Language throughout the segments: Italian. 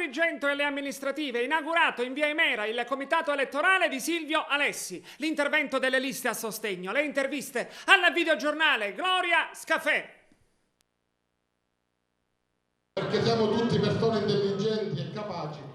Agrigento e le amministrative, inaugurato in via Imera il comitato elettorale di Silvio Alessi. L'intervento delle liste a sostegno, le interviste al videogiornale Gloria Scafè. Perché siamo tutti persone intelligenti e capaci.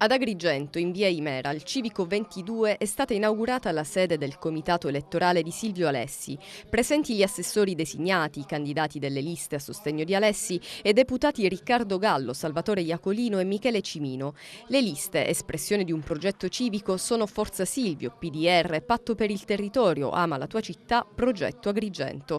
Ad Agrigento, in via Imera, al Civico 22, è stata inaugurata la sede del comitato elettorale di Silvio Alessi. Presenti gli assessori designati, i candidati delle liste a sostegno di Alessi e deputati Riccardo Gallo, Salvatore Iacolino e Michele Cimino. Le liste, espressione di un progetto civico, sono Forza Silvio, PDR, Patto per il Territorio, Ama la tua città, Progetto Agrigento.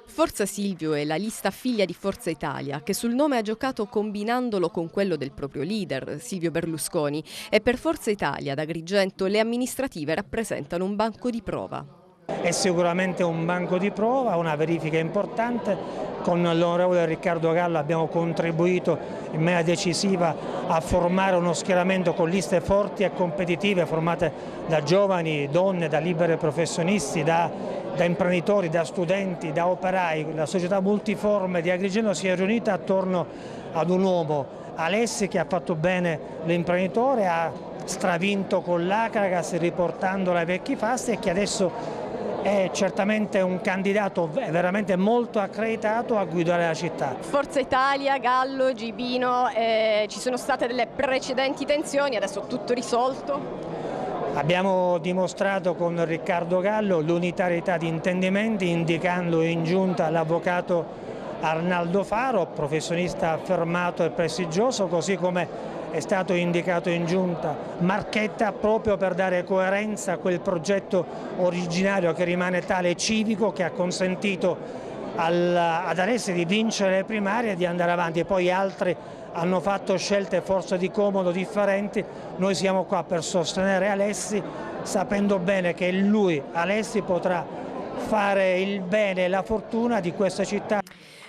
Forza Silvio è la lista figlia di Forza Italia, che sul nome ha giocato combinandolo con quello del proprio leader, Silvio Berlusconi, e per Forza Italia ad Agrigento le amministrative rappresentano un banco di prova. È sicuramente un banco di prova, una verifica importante. Con l'onorevole Riccardo Gallo abbiamo contribuito in maniera decisiva a formare uno schieramento con liste forti e competitive formate da giovani, donne, da liberi professionisti, da imprenditori, da studenti, da operai. La società multiforme di Agrigento si è riunita attorno ad un uomo, Alessi, che ha fatto bene l'imprenditore, ha stravinto con l'Acragas riportandola ai vecchi fasti e che adesso è certamente un candidato veramente molto accreditato a guidare la città. Forza Italia, Gallo, Gibino, ci sono state delle precedenti tensioni, adesso tutto risolto? Abbiamo dimostrato con Riccardo Gallo l'unitarietà di intendimenti, indicando in giunta l'avvocato Arnaldo Faro, professionista affermato e prestigioso, così come è stato indicato in giunta Marchetta, proprio per dare coerenza a quel progetto originario che rimane tale civico, che ha consentito ad Alessi di vincere le primarie e di andare avanti, e poi altri hanno fatto scelte forse di comodo differenti. Noi siamo qua per sostenere Alessi, sapendo bene che lui, Alessi, potrà fare il bene e la fortuna di questa città.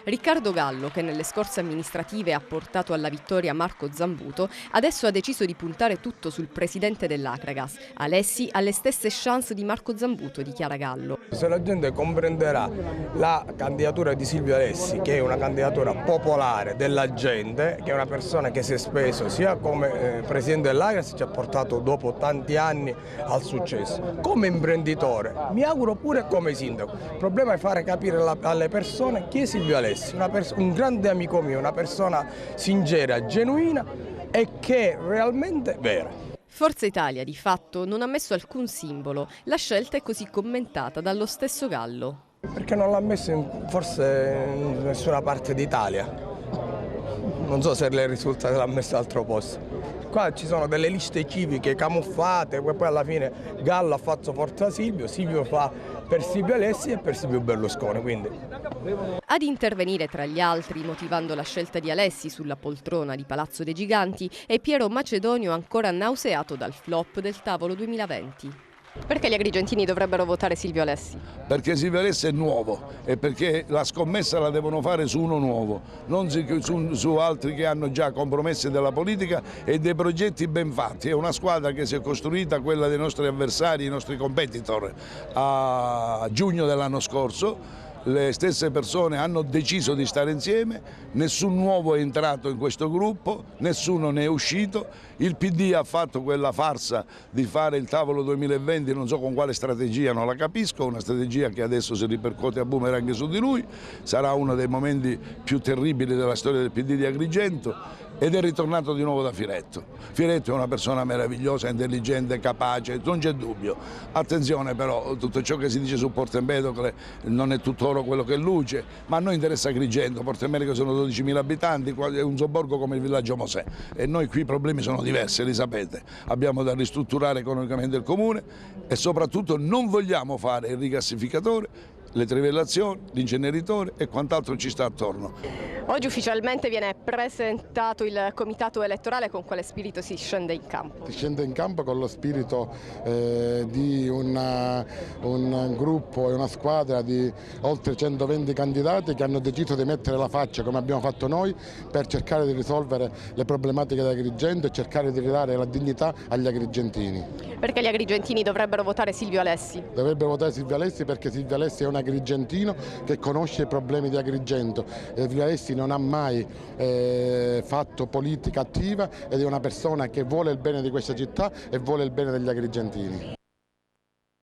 Riccardo Gallo, che nelle scorse amministrative ha portato alla vittoria Marco Zambuto, adesso ha deciso di puntare tutto sul presidente dell'Acragas. Alessi ha le stesse chance di Marco Zambuto, dichiara Gallo. Se la gente comprenderà la candidatura di Silvio Alessi, che è una candidatura popolare della gente, che è una persona che si è speso sia come presidente dell'Acragas, ci ha portato dopo tanti anni al successo, come imprenditore, mi auguro pure come sindaco. Il problema è fare capire alle persone chi è Silvio Alessi. Un grande amico mio, una persona sincera, genuina e che è realmente vera. Forza Italia di fatto non ha messo alcun simbolo, la scelta è così commentata dallo stesso Gallo. Perché non l'ha messo forse in nessuna parte d'Italia, non so se le risulta che l'ha messo altro posto. Qua ci sono delle liste civiche camuffate, poi alla fine Gallo ha fatto Forza Silvio, Silvio fa per Silvio Alessi e per Silvio Berlusconi. Quindi. Ad intervenire tra gli altri, motivando la scelta di Alessi sulla poltrona di Palazzo dei Giganti, è Piero Macedonio, ancora nauseato dal flop del tavolo 2020. Perché gli agrigentini dovrebbero votare Silvio Alessi? Perché Silvio Alessi è nuovo e perché la scommessa la devono fare su uno nuovo, non su altri che hanno già compromesse della politica e dei progetti ben fatti. È una squadra che si è costruita, quella dei nostri avversari, i nostri competitor, a giugno dell'anno scorso. Le stesse persone hanno deciso di stare insieme, nessun nuovo è entrato in questo gruppo, nessuno ne è uscito, il PD ha fatto quella farsa di fare il tavolo 2020, non so con quale strategia, non la capisco, una strategia che adesso si ripercuote a boomerang su di lui, sarà uno dei momenti più terribili della storia del PD di Agrigento. Ed è ritornato di nuovo da Firetto. Firetto è una persona meravigliosa, intelligente, capace, non c'è dubbio. Attenzione però, tutto ciò che si dice su Porto Empedocle non è tutt'oro quello che è luce, ma a noi interessa Agrigento. Porto Empedocle sono 12.000 abitanti, è un sobborgo come il villaggio Mosè e noi qui i problemi sono diversi, li sapete. Abbiamo da ristrutturare economicamente il comune e soprattutto non vogliamo fare il rigassificatore, le trivellazioni, l'inceneritore e quant'altro ci sta attorno. Oggi ufficialmente viene presentato il comitato elettorale. Con quale spirito si scende in campo? Si scende in campo con lo spirito di un gruppo e una squadra di oltre 120 candidati che hanno deciso di mettere la faccia, come abbiamo fatto noi, per cercare di risolvere le problematiche di Agrigento e cercare di ridare la dignità agli agrigentini. Perché gli agrigentini dovrebbero votare Silvio Alessi? Dovrebbero votare Silvio Alessi perché Silvio Alessi è una agrigentino che conosce i problemi di Agrigento. Silvio Alessi non ha mai fatto politica attiva ed è una persona che vuole il bene di questa città e vuole il bene degli agrigentini.